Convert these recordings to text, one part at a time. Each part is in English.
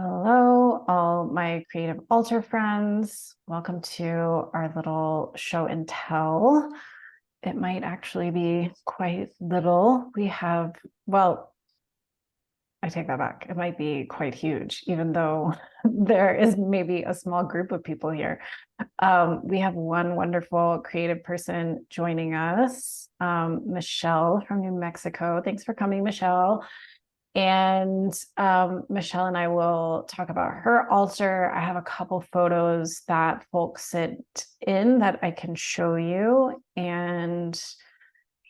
Hello, all my creative altar friends. Welcome to our little show and tell. It might actually be quite little. Well, I take that back. It might be quite huge, even though there is maybe a small group of people here. We have one wonderful creative person joining us, Michelle from New Mexico. Thanks for coming, Michelle. And Michelle and I will talk about her altar. I have a couple photos that folks sent in that I can show you. And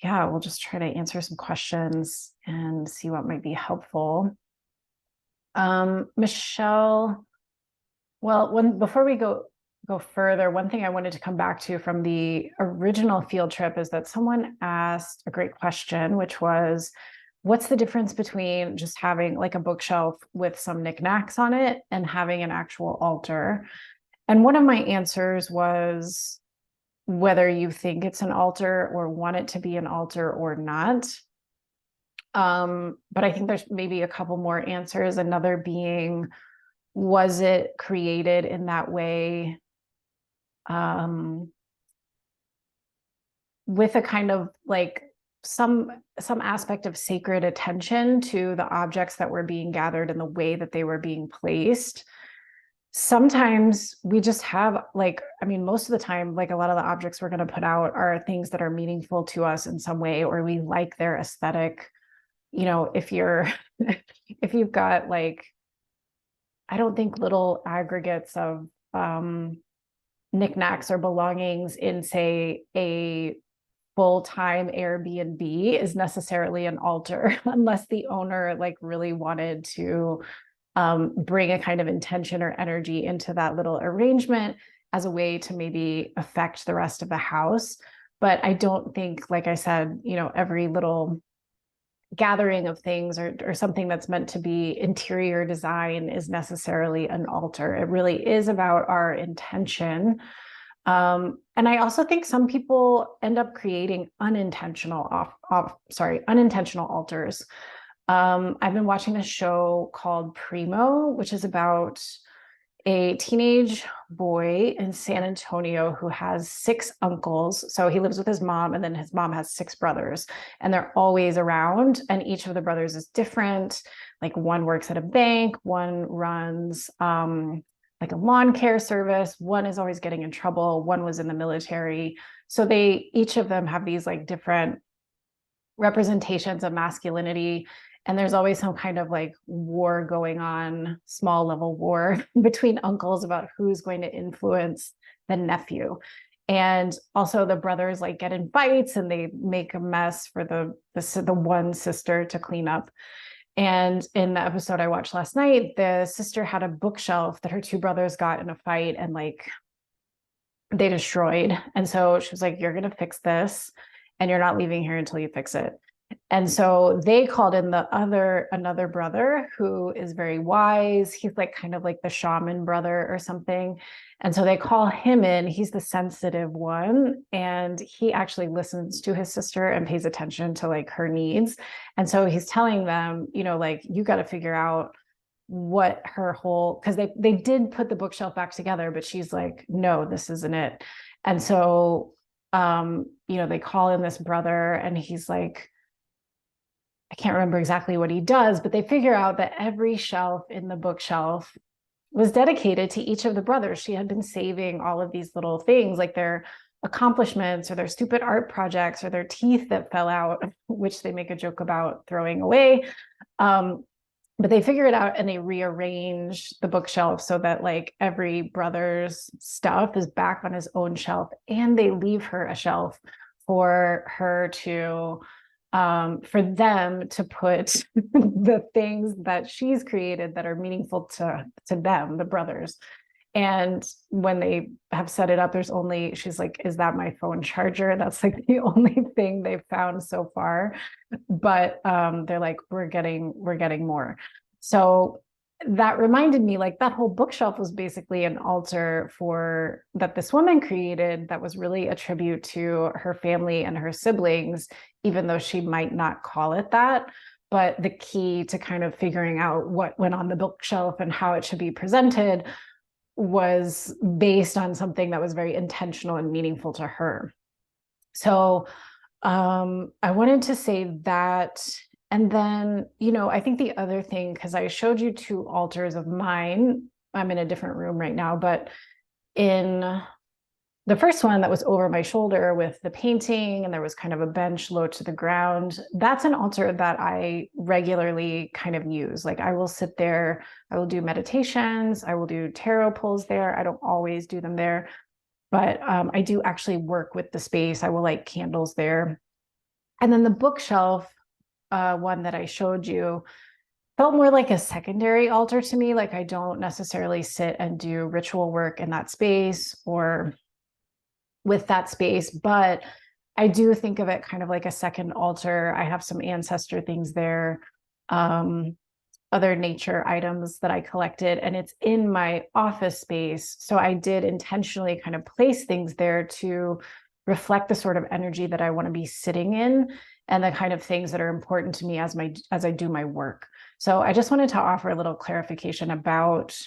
yeah, we'll just try to answer some questions and see what might be helpful. Michelle, before we go further, one thing I wanted to come back to from the original field trip is that someone asked a great question, which was, what's the difference between just having like a bookshelf with some knickknacks on it and having an actual altar? And one of my answers was whether you think it's an altar or want it to be an altar or not. But I think there's maybe a couple more answers. Another being, was it created in that way with a kind of like some aspect of sacred attention to the objects that were being gathered and the way that they were being placed? Sometimes we just have most of the time, like a lot of the objects we're going to put out are things that are meaningful to us in some way, or we like their aesthetic. If you've got like, I don't think little aggregates of knickknacks or belongings in, say, a full-time Airbnb is necessarily an altar, unless the owner like really wanted to bring a kind of intention or energy into that little arrangement as a way to maybe affect the rest of the house. But I don't think, like I said, every little gathering of things or something that's meant to be interior design is necessarily an altar. It really is about our intention. And I also think some people end up creating unintentional altars. I've been watching a show called Primo, which is about a teenage boy in San Antonio who has 6 uncles. So he lives with his mom, and then his mom has 6 brothers, and they're always around. And each of the brothers is different. Like one works at a bank, one runs like a lawn care service, one is always getting in trouble, one was in the military. So each of them have these like different representations of masculinity. And there's always some kind of like war going on, small level war between uncles about who's going to influence the nephew. And also the brothers like get in fights and they make a mess for the one sister to clean up. And in the episode I watched last night, the sister had a bookshelf that her 2 brothers got in a fight and like they destroyed. And so she was like, "You're going to fix this and you're not leaving here until you fix it." And so they called in another brother who is very wise. He's like kind of like the shaman brother or something. And so they call him in. He's the sensitive one. And he actually listens to his sister and pays attention to like her needs. And so he's telling them, like, you got to figure out what her whole, because they did put the bookshelf back together, but she's like, "No, this isn't it." And so they call in this brother and he's like, I can't remember exactly what he does, but they figure out that every shelf in the bookshelf was dedicated to each of the brothers. She had been saving all of these little things, like their accomplishments or their stupid art projects or their teeth that fell out, which they make a joke about throwing away. But they figure it out and they rearrange the bookshelf so that like every brother's stuff is back on his own shelf, and they leave her a shelf for her to for them to put the things that she's created that are meaningful to them, the brothers. And when they have set it up, she's like, "Is that my phone charger?" That's like the only thing they've found so far. But they're like, we're getting more. So that reminded me, like, that whole bookshelf was basically an altar that this woman created that was really a tribute to her family and her siblings, even though she might not call it that. but the key to kind of figuring out what went on the bookshelf and how it should be presented was based on something that was very intentional and meaningful to her. So I wanted to say that. And then, I think the other thing, because I showed you two altars of mine, I'm in a different room right now, but in the first one that was over my shoulder with the painting, and there was kind of a bench low to the ground, that's an altar that I regularly kind of use. Like, I will sit there, I will do meditations, I will do tarot pulls there. I don't always do them there, but I do actually work with the space. I will light candles there. And then the bookshelf one that I showed you felt more like a secondary altar to me. Like, I don't necessarily sit and do ritual work in that space or with that space, but I do think of it kind of like a second altar. I have some ancestor things there, other nature items that I collected, and it's in my office space. So I did intentionally kind of place things there to reflect the sort of energy that I want to be sitting in and the kind of things that are important to me as I do my work. So I just wanted to offer a little clarification about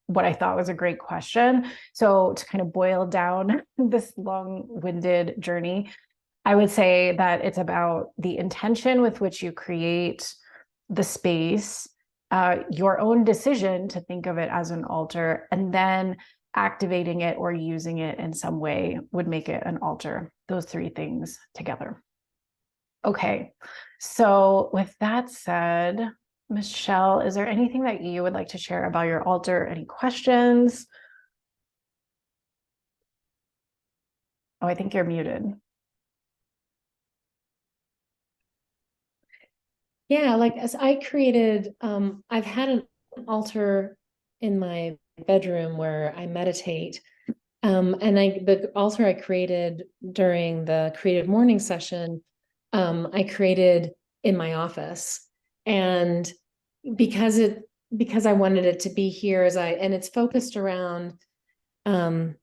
what I thought was a great question. So to kind of boil down this long-winded journey, I would say that it's about the intention with which you create the space, your own decision to think of it as an altar, and then activating it or using it in some way would make it an altar. Those three things together. Okay, so with that said, Michelle, is there anything that you would like to share about your altar? Any questions? Oh, I think you're muted. Yeah, like as I created, I've had an altar in my bedroom where I meditate. And the altar I created during the creative morning session, I created in my office. And because I wanted it to be here and it's focused around, I'm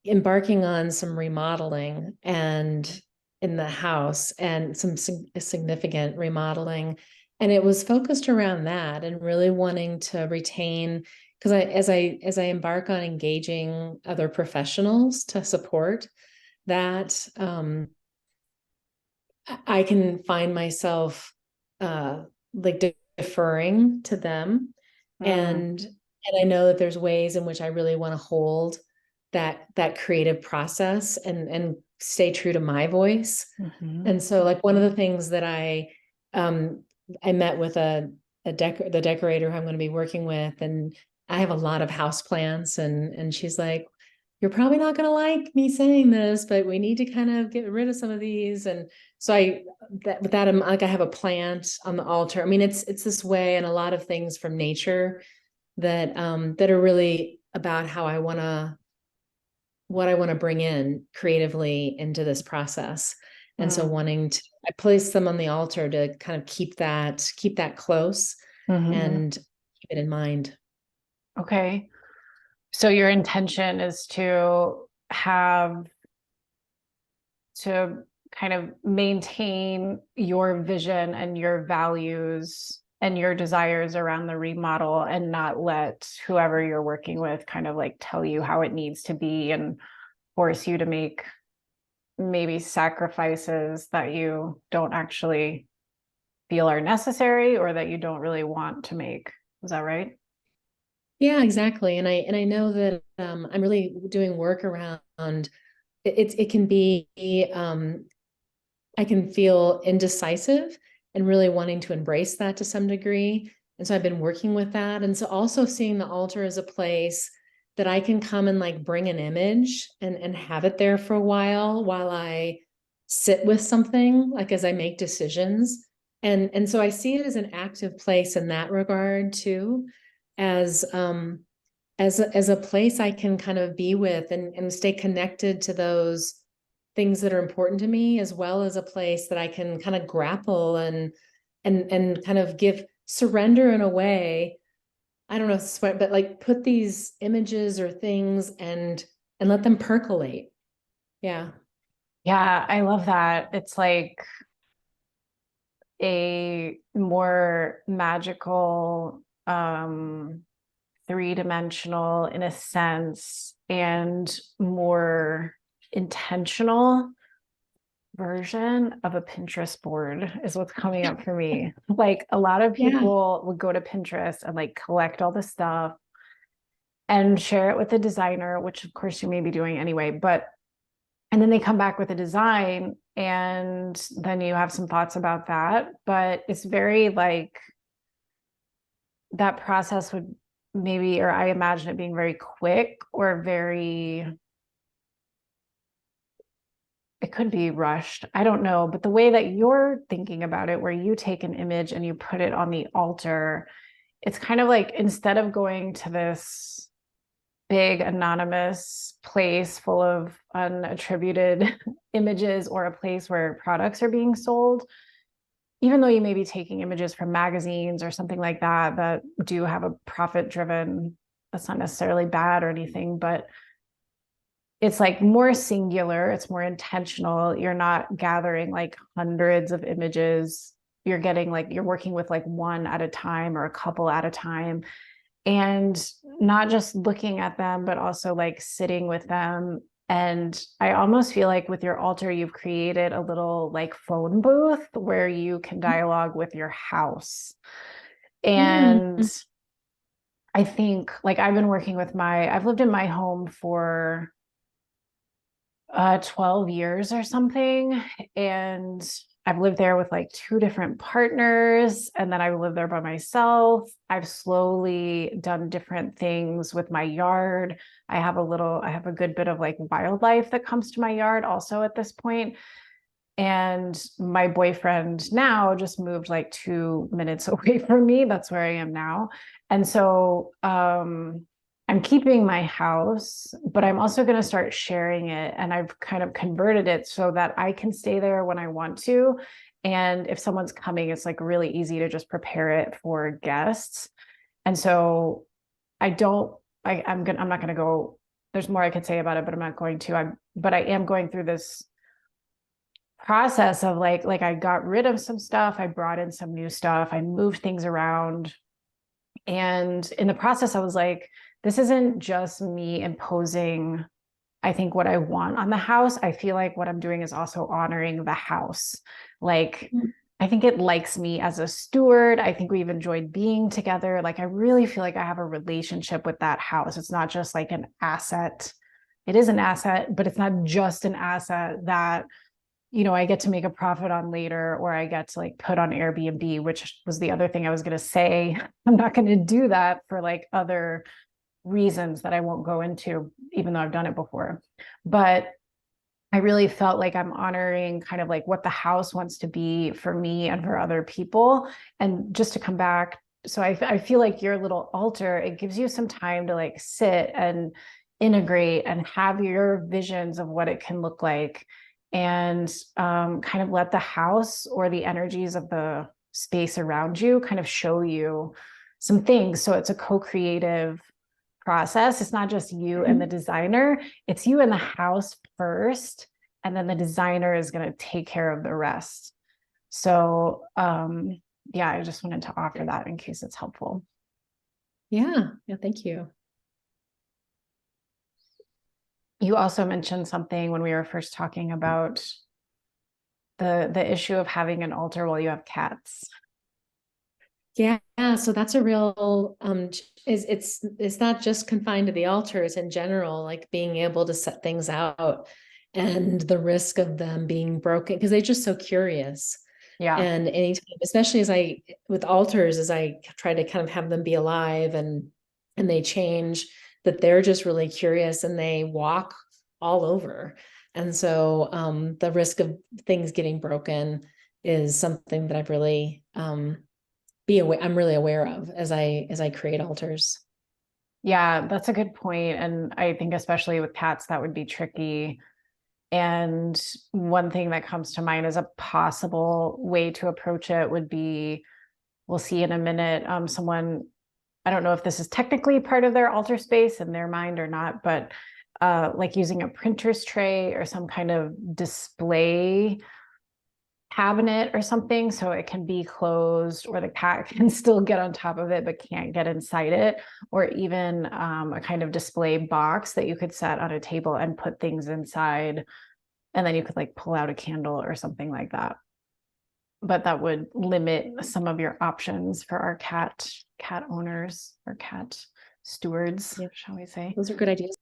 embarking on some remodeling and in the house and some significant remodeling. And it was focused around that and really wanting to retain, because as I embark on engaging other professionals to support that, I can find myself like deferring to them. And I know that there's ways in which I really want to hold that creative process and stay true to my voice. And so like one of the things that I met with the decorator who I'm going to be working with, and I have a lot of house plants, and she's like, you're probably not going to like me saying this, but we need to kind of get rid of some of these. And so I'm like, I have a plant on the altar. I mean, it's this way, and a lot of things from nature that are really about how what I want to bring in creatively into this process. And so I place them on the altar to kind of keep that close and keep it in mind. Okay. So your intention is to kind of maintain your vision and your values and your desires around the remodel, and not let whoever you're working with kind of like tell you how it needs to be and force you to make maybe sacrifices that you don't actually feel are necessary or that you don't really want to make. Is that right? Yeah, exactly. And I know that I'm really doing work around it can be I can feel indecisive and really wanting to embrace that to some degree. And so I've been working with that. And so also seeing the altar as a place that I can come and like bring an image and have it there for a while I sit with something, like as I make decisions. And so I see it as an active place in that regard too, as as a place I can kind of be with and stay connected to those things that are important to me, as well as a place that I can kind of grapple and kind of give surrender in a way. I don't know, but like put these images or things and let them percolate. Yeah. Yeah, I love that. It's like a more magical, three-dimensional in a sense, and more intentional version of a Pinterest board is what's coming up for me. Like a lot of Yeah. people would go to Pinterest and like collect all the stuff and share it with the designer, which of course you may be doing anyway, but and then they come back with a design and then you have some thoughts about that, but it's very like that process would maybe, or I imagine it being very quick or very, it could be rushed. I don't know. But the way that you're thinking about it, where you take an image and you put it on the altar, it's kind of like instead of going to this big anonymous place full of unattributed images or a place where products are being sold, even though you may be taking images from magazines or something like that, that do have a profit driven, that's not necessarily bad or anything, but it's like more singular, it's more intentional. You're not gathering like hundreds of images. You're getting like, you're working with like one at a time or a couple at a time, and not just looking at them, but also like sitting with them. And I almost feel like with your altar, you've created a little like phone booth where you can dialogue with your house. And Mm. I think like I've lived in my home for 12 years or something. And I've lived there with like two different partners. And then I lived there by myself. I've slowly done different things with my yard. I have a good bit of like wildlife that comes to my yard also at this point. And my boyfriend now just moved like 2 minutes away from me. That's where I am now. And so I'm keeping my house, but I'm also going to start sharing it. And I've kind of converted it so that I can stay there when I want to. And if someone's coming, it's like really easy to just prepare it for guests. And so I'm not gonna go, there's more I could say about it, but I'm not going to. But I am going through this process of like I got rid of some stuff, I brought in some new stuff, I moved things around. And in the process, I was like, this isn't just me imposing, I think, what I want on the house. I feel like what I'm doing is also honoring the house. Like, I think it likes me as a steward. I think we've enjoyed being together. Like, I really feel like I have a relationship with that house. It's not just like an asset. It is an asset, but it's not just an asset that I get to make a profit on later, or I get to like put on Airbnb, which was the other thing I was going to say. I'm not going to do that for like other reasons that I won't go into, even though I've done it before. But I really felt like I'm honoring kind of like what the house wants to be for me and for other people. And just to come back, so I feel like your little altar, it gives you some time to like sit and integrate and have your visions of what it can look like, and kind of let the house or the energies of the space around you kind of show you some things. So it's a co-creative process. It's not just you and the designer, it's you and the house first, and then the designer is going to take care of the rest. So yeah, I just wanted to offer that in case it's helpful. Yeah, thank you. You also mentioned something when we were first talking about the issue of having an altar while you have cats. Yeah, so that's a real it's not just confined to the altars in general, like being able to set things out and the risk of them being broken because they're just so curious. Yeah. And anytime, especially with altars, as I try to kind of have them be alive and they change, that they're just really curious and they walk all over. And so the risk of things getting broken is something that I've really I'm really aware of as I create altars. Yeah, that's a good point. And I think especially with cats, that would be tricky. And one thing that comes to mind as a possible way to approach it would be, we'll see in a minute, someone, I don't know if this is technically part of their altar space in their mind or not, but like using a printer's tray or some kind of display cabinet or something so it can be closed, or the cat can still get on top of it but can't get inside it, or even a kind of display box that you could set on a table and put things inside, and then you could like pull out a candle or something like that. But that would limit some of your options for our cat owners or cat stewards, Yep. shall we say. Those are good ideas.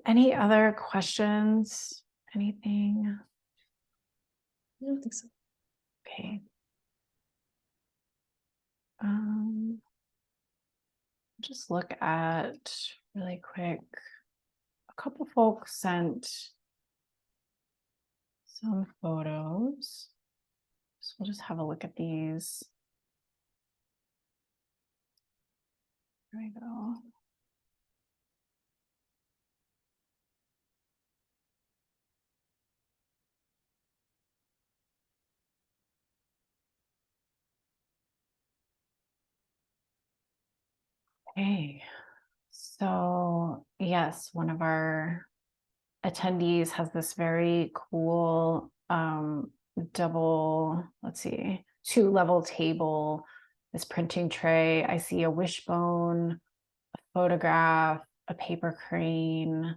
Any other questions? Anything? I don't think so. Okay. Just look at really quick. A couple folks sent some photos. So we'll just have a look at these. There we go. Okay. So yes, one of our attendees has this very cool double, let's see, 2-level table, this printing tray. I see a wishbone, a photograph, a paper crane.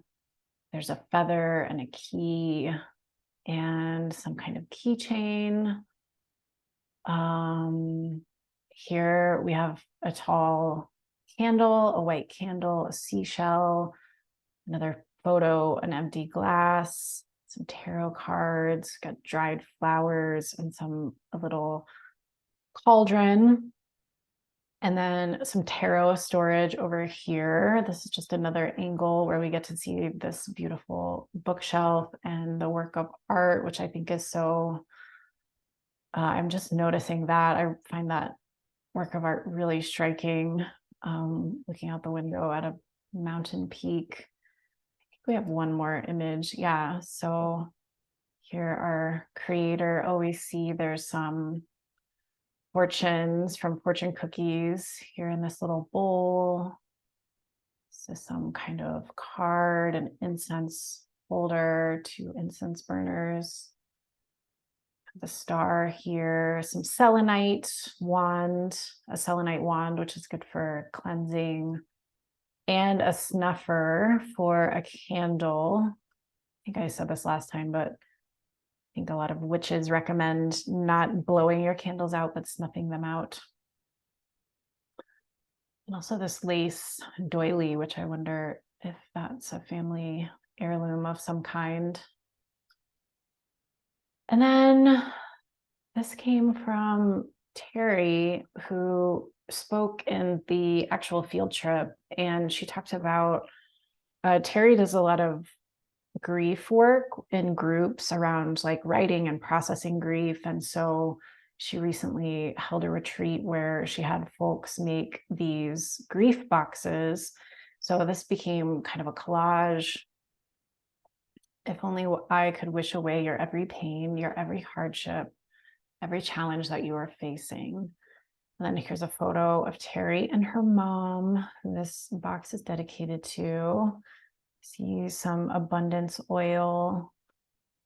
There's a feather and a key and some kind of keychain. Here we have a tall candle, a white candle, a seashell, another photo, an empty glass, some tarot cards, got dried flowers and a little cauldron. And then some tarot storage over here. This is just another angle where we get to see this beautiful bookshelf and the work of art, which I think is so, I'm just noticing that. I find that work of art really striking. Looking out the window at a mountain peak. I think we have one more image. Yeah, so here our creator, always see there's some fortunes from fortune cookies here in this little bowl. This is some kind of card, an incense holder, 2 incense burners. The star here, some selenite wand, a selenite wand, which is good for cleansing, and a snuffer for a candle. I think I said this last time, but I think a lot of witches recommend not blowing your candles out, but snuffing them out. And also this lace doily, which I wonder if that's a family heirloom of some kind. And then this came from Terry, who spoke in the actual field trip, and she talked about, Terry does a lot of grief work in groups around like writing and processing grief. And so she recently held a retreat where she had folks make these grief boxes. So this became kind of a collage. If only I could wish away your every pain, your every hardship, every challenge that you are facing. And then here's a photo of Terry and her mom, who this box is dedicated to. See some abundance oil.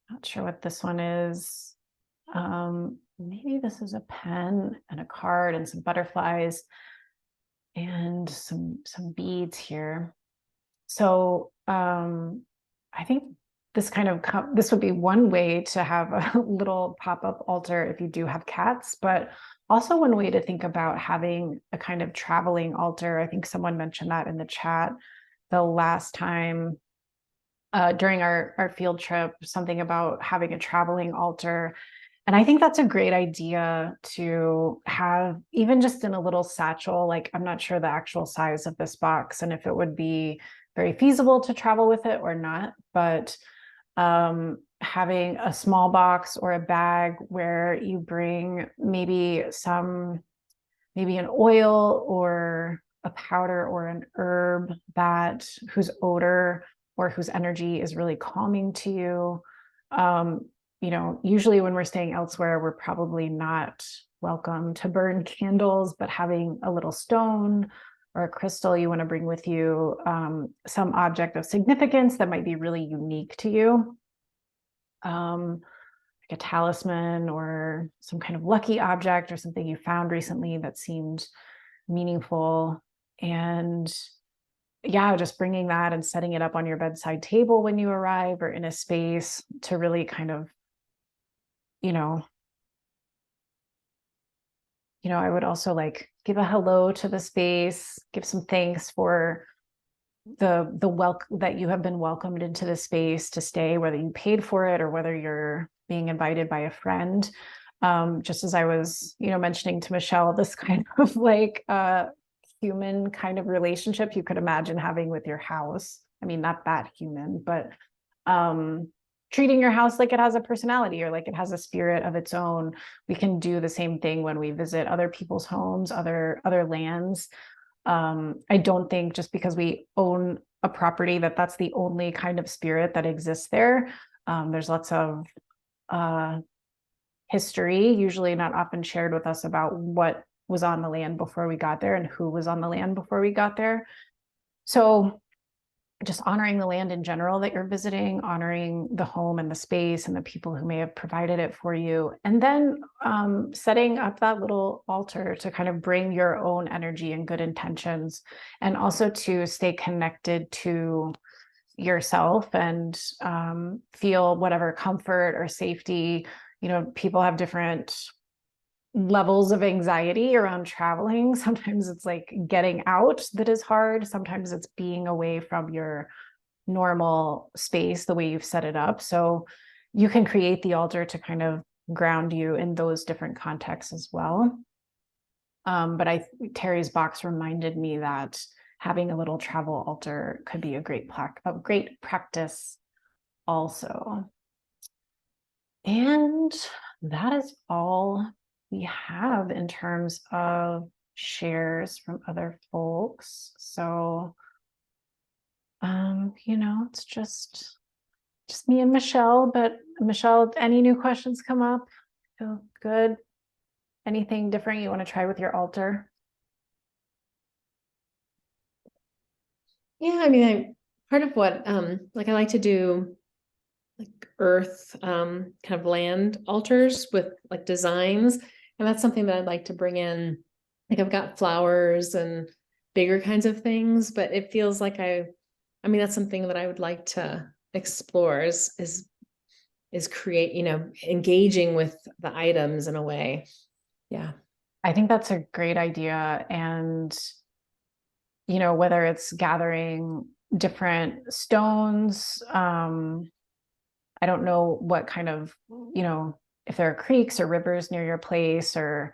Not sure what this one is. Maybe this is a pen and a card and some butterflies and some beads here. So I think this kind of this would be one way to have a little pop-up altar if you do have cats, but also one way to think about having a kind of traveling altar. I think someone mentioned that in the chat the last time during our field trip, something about having a traveling altar. And I think that's a great idea to have, even just in a little satchel. Like, I'm not sure the actual size of this box and if it would be very feasible to travel with it or not, but having a small box or a bag where you bring maybe an oil or a powder or an herb whose odor or whose energy is really calming to you. Usually when we're staying elsewhere, we're probably not welcome to burn candles, but having a little stone or a crystal you want to bring with you, some object of significance that might be really unique to you. like a talisman or some kind of lucky object or something you found recently that seemed meaningful. And yeah, just bringing that and setting it up on your bedside table when you arrive or in a space to really kind of, you know, I would also like give a hello to the space, give some thanks for the welcome that you have been welcomed into the space to stay, whether you paid for it or whether you're being invited by a friend. Just as I was, mentioning to Michelle, this kind of like human kind of relationship you could imagine having with your house. I mean, not that human, but treating your house like it has a personality or like it has a spirit of its own. We can do the same thing when we visit other people's homes, other lands. I don't think just because we own a property that's the only kind of spirit that exists there. There's lots of history, usually not often shared with us, about what was on the land before we got there and who was on the land before we got there. So just honoring the land in general that you're visiting, honoring the home and the space and the people who may have provided it for you. And then setting up that little altar to kind of bring your own energy and good intentions, and also to stay connected to yourself and feel whatever comfort or safety. People have different levels of anxiety around traveling. Sometimes it's like getting out that is hard. Sometimes it's being away from your normal space, the way you've set it up. So you can create the altar to kind of ground you in those different contexts as well. But Terry's box reminded me that having a little travel altar could be a great practice also. And that is all we have in terms of shares from other folks. So, it's just me and Michelle. But Michelle, any new questions come up? Feel good? Anything different you want to try with your altar? Yeah, I mean, part of what like I like to do like earth kind of land altars with like designs, and that's something that I'd like to bring in. Like I've got flowers and bigger kinds of things, but it feels like I mean that's something that I would like to explore is create, engaging with the items in a way. Yeah. I think that's a great idea. And whether it's gathering different stones, I don't know what kind of, if there are creeks or rivers near your place or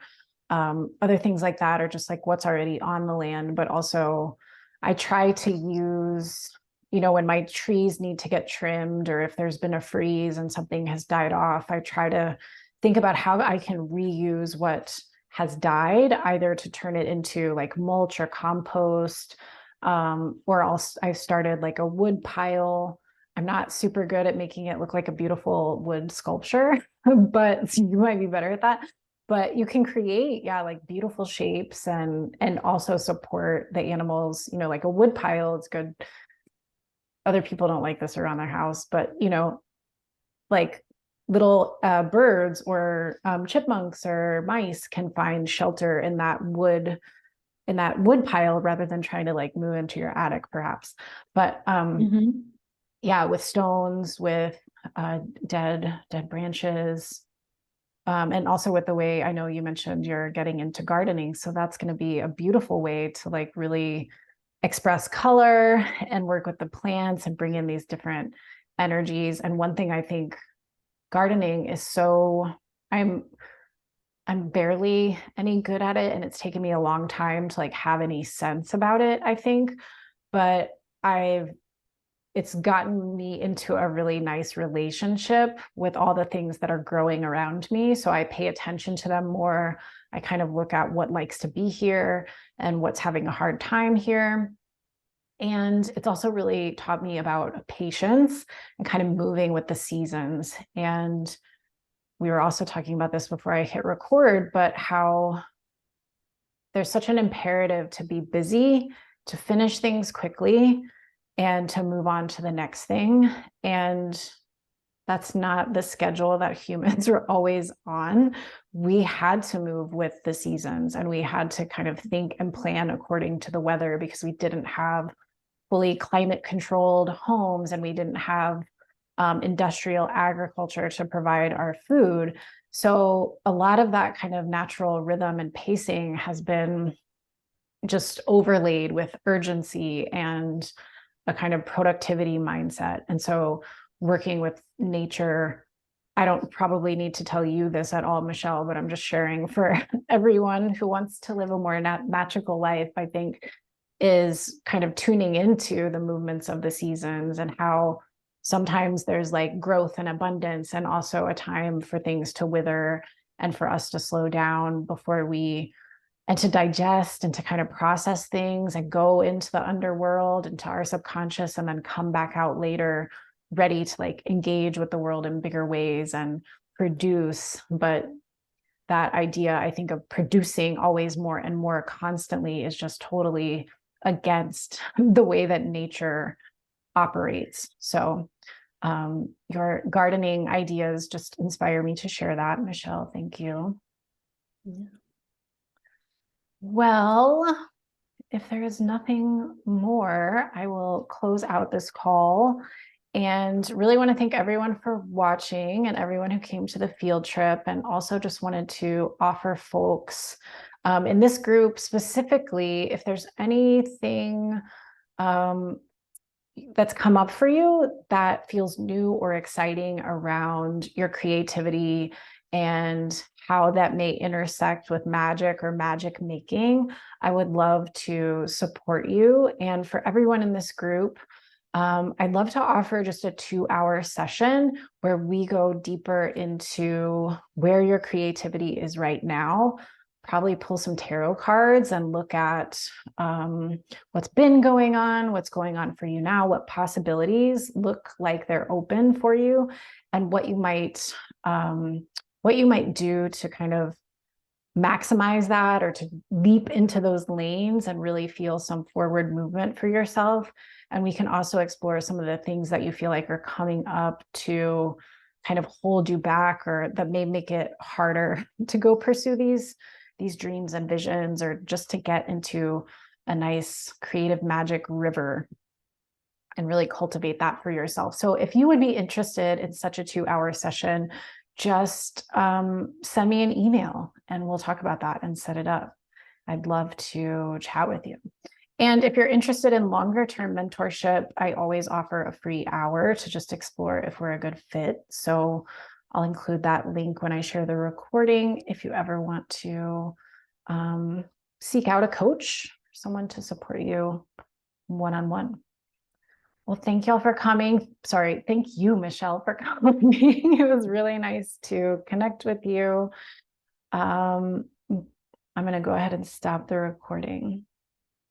other things like that, or just like what's already on the land. But also I try to use, when my trees need to get trimmed, or if there's been a freeze and something has died off, I try to think about how I can reuse what has died, either to turn it into like mulch or compost, or I've started like a wood pile. I'm not super good at making it look like a beautiful wood sculpture, but you might be better at that. But you can create, like beautiful shapes and also support the animals, like a wood pile. It's good. Other people don't like this around their house, but like little birds or chipmunks or mice can find shelter in that wood pile rather than trying to like move into your attic perhaps. But with stones, with dead branches, and also with the way, I know you mentioned you're getting into gardening, so that's going to be a beautiful way to like really express color and work with the plants and bring in these different energies. And one thing I think gardening is I'm barely any good at it, and it's taken me a long time to like have any sense about it, I think. But it's gotten me into a really nice relationship with all the things that are growing around me. So I pay attention to them more. I kind of look at what likes to be here and what's having a hard time here. And it's also really taught me about patience and kind of moving with the seasons. And we were also talking about this before I hit record, but how there's such an imperative to be busy, to finish things quickly, and to move on to the next thing. And That's not the schedule that humans are always on. We had to move with the seasons, and we had to kind of think and plan according to the weather, because we didn't have fully climate controlled homes, and we didn't have industrial agriculture to provide our food. So a lot of that kind of natural rhythm and pacing has been just overlaid with urgency and a kind of productivity mindset. And so working with nature, I don't probably need to tell you this at all, Michelle, but I'm just sharing for everyone who wants to live a more magical life, I think, is kind of tuning into the movements of the seasons, and how sometimes there's like growth and abundance, and also a time for things to wither and for us to slow down before we, and to digest and to kind of process things and go into the underworld, into our subconscious, and then come back out later ready to like engage with the world in bigger ways and produce. But that idea, I think, of producing always more and more constantly is just totally against the way that nature operates. So your gardening ideas just inspire me to share that, Michelle. Thank you. Yeah. Well, if there is nothing more, I will close out this call, and really want to thank everyone for watching and everyone who came to the field trip. And also just wanted to offer folks in this group specifically, if there's anything that's come up for you that feels new or exciting around your creativity and how that may intersect with magic or magic making, I would love to support you. And for everyone in this group, I'd love to offer just a 2-hour session where we go deeper into where your creativity is right now. Probably pull some tarot cards and look at what's been going on, what's going on for you now, what possibilities look like they're open for you, and what you might do to kind of maximize that, or to leap into those lanes and really feel some forward movement for yourself. And we can also explore some of the things that you feel like are coming up to kind of hold you back, or that may make it harder to go pursue these dreams and visions, or just to get into a nice creative magic river and really cultivate that for yourself. So if you would be interested in such a 2-hour session, just send me an email and we'll talk about that and set it up. I'd love to chat with you. And if you're interested in longer term mentorship, I always offer a free hour to just explore if we're a good fit. So I'll include that link when I share the recording if you ever want to seek out a coach, someone to support you one-on-one. Well, thank y'all for coming. Sorry, thank you, Michelle, for coming. It was really nice to connect with you. I'm going to go ahead and stop the recording.